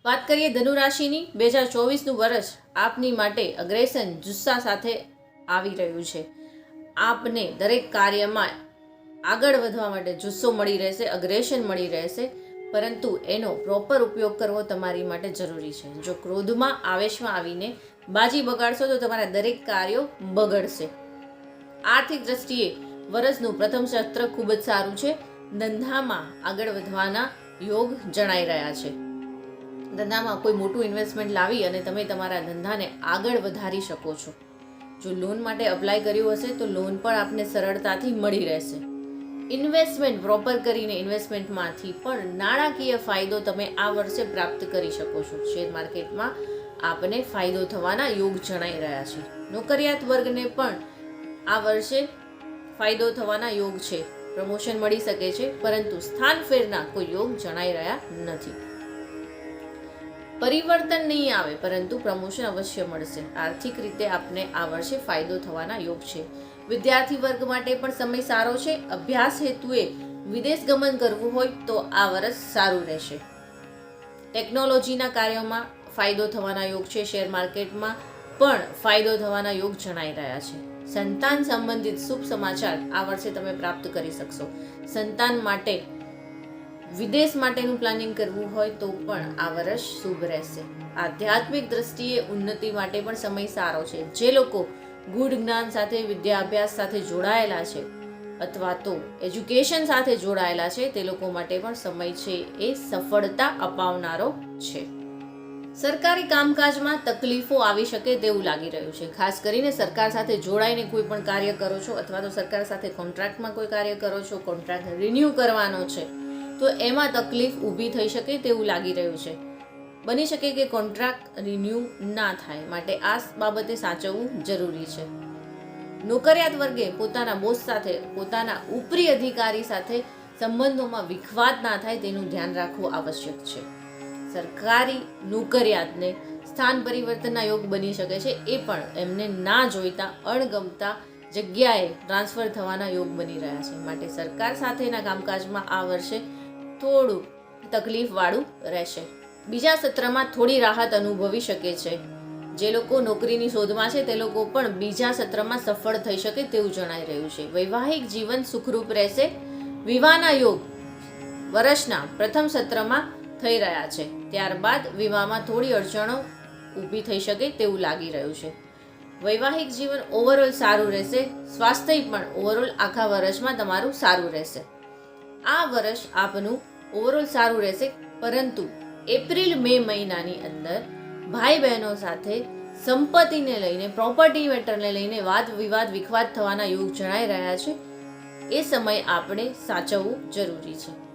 વાત કરીએ ધનુ રાશિની 2024નું વર્ષ આપની માટે અગ્રેસન જુસ્સા સાથે આવી રહ્યું છે. આપને દરેક કાર્યમાં આગળ વધવા માટે જુસ્સો મળી રહેશે, અગ્રેશન મળી રહેશે, પરંતુ એનો પ્રોપર ઉપયોગ કરવો તમારી માટે જરૂરી છે. જો ક્રોધમાં આવેશમાં આવીને બાજી બગાડશો તો તમારા દરેક કાર્યો બગડશે. આર્થિક દ્રષ્ટિએ વર્ષનું પ્રથમ સત્ર ખૂબ જ સારું છે. ધંધામાં આગળ વધવાના યોગ જણાઈ રહ્યા છે. ધંધામાં કોઈ મોટું ઇન્વેસ્ટમેન્ટ લાવી અને તમે તમારા ધંધાને આગળ વધારી શકો છો. જો લોન માટે અપ્લાય કર્યું હશે તો લોન પણ આપને સરળતાથી મળી રહેશે. ઇન્વેસ્ટમેન્ટ પ્રોપર કરીને ઇન્વેસ્ટમેન્ટમાંથી પણ નાણાકીય ફાયદો તમે આ વર્ષે પ્રાપ્ત કરી શકો છો. શેર માર્કેટમાં આપને ફાયદો થવાના યોગ જણાઈ રહ્યા છે. નોકરિયાત વર્ગને પણ આ વર્ષે ફાયદો થવાના યોગ છે. પ્રમોશન મળી શકે છે, પરંતુ સ્થાન ફેરના કોઈ યોગ જણાઈ રહ્યા નથી. પરિવર્તન નહીં આવે, પરંતુ પ્રમોશન અવશ્ય મળશે. આર્થિક રીતે આપને આ વર્ષે ફાયદો થવાના યોગ છે. વિદ્યાર્થી વર્ગ માટે પણ સમય સારો છે. અભ્યાસ હેતુએ વિદેશ ગમન કરવું હોય તો આ વર્ષ સારું રહેશે. ટેકનોલોજીના કાર્યોમાં ફાયદો થવાના યોગ છે. શેર માર્કેટમાં પણ ફાયદો થવાના યોગ જણાઈ રહ્યા છે. સંતાન સંબંધિત શુભ સમાચાર આ વર્ષે તમે પ્રાપ્ત કરી શકશો. સંતાન માટે વિદેશ માટેનું પ્લાનિંગ કરવું હોય તો પણ આ વર્ષ શુભ રહેશે. આધ્યાત્મિક દ્રષ્ટિએ ઉન્નતિ માટે પણ સમય સારો છે. જે લોકો ગૂઢ જ્ઞાન સાથે, વિદ્યાભ્યાસ સાથે જોડાયેલા છે અથવા તો એજ્યુકેશન સાથે જોડાયેલા છે તે લોકો માટે પણ સમય છે એ સફળતા અપાવનારો છે. સરકારી કામકાજમાં તકલીફો આવી શકે તેવું લાગી રહ્યું છે. ખાસ કરીને સરકાર સાથે જોડાઈને કોઈ પણ કાર્ય કરો છો અથવા તો સરકાર સાથે કોન્ટ્રાક્ટમાં કોઈ કાર્ય કરો છો, કોન્ટ્રાક્ટ રિન્યૂ કરવાનો છે તો એમાં તકલીફ ઊભી થઈ શકે તેવું લાગી રહ્યું છે. બની શકે કે કોન્ટ્રાક્ટ રિન્યૂ ના થાય, માટે આ બાબતે સાચવવું જરૂરી છે. નોકરિયાત વર્ગે પોતાના બોસ સાથે, પોતાના ઉપરી અધિકારી સાથે સંબંધોમાં વિખવાદ ના થાય તેનું ધ્યાન રાખવું આવશ્યક છે. સરકારી નોકરિયાતને સ્થાન પરિવર્તનના યોગ બની શકે છે. એ પણ એમને ના જોઈતા અણગમતા જગ્યાએ ટ્રાન્સફર થવાના યોગ બની રહ્યા છે. માટે સરકાર સાથેના કામકાજમાં આ વર્ષે થોડું તકલીફવાળું રહેશે. બીજા સત્રમાં થોડી રાહત અનુભવી શકે છે. જે લોકો નોકરીની શોધમાં છે તે લોકો પણ બીજા સત્રમાં સફળ થઈ શકે તેવું જણાઈ રહ્યું છે. વૈવાહિક જીવન સુખરૂપ રહેશે. વિવાહના યોગ વર્ષના પ્રથમ સત્રમાં થઈ રહ્યા છે. ત્યારબાદ વિવાહમાં થોડી અડચણો ઊભી થઈ શકે તેવું લાગી રહ્યું છે. વૈવાહિક જીવન ઓવરઓલ સારું રહેશે. સ્વાસ્થ્ય પણ ઓવરઓલ આખા વર્ષમાં તમારું સારું રહેશે. આ વર્ષ આપનું ઓવરઓલ સારું રહેશે, પરંતુ એપ્રિલ-મે મહિનાની અંદર ભાઈ બહેનો સાથે સંપત્તિને લઈને, પ્રોપર્ટી મેટરને લઈને વાદ વિવાદ, વિખવાદ થવાના યોગ જણાઈ રહ્યા છે. એ સમય આપણે સાચવવું જરૂરી છે.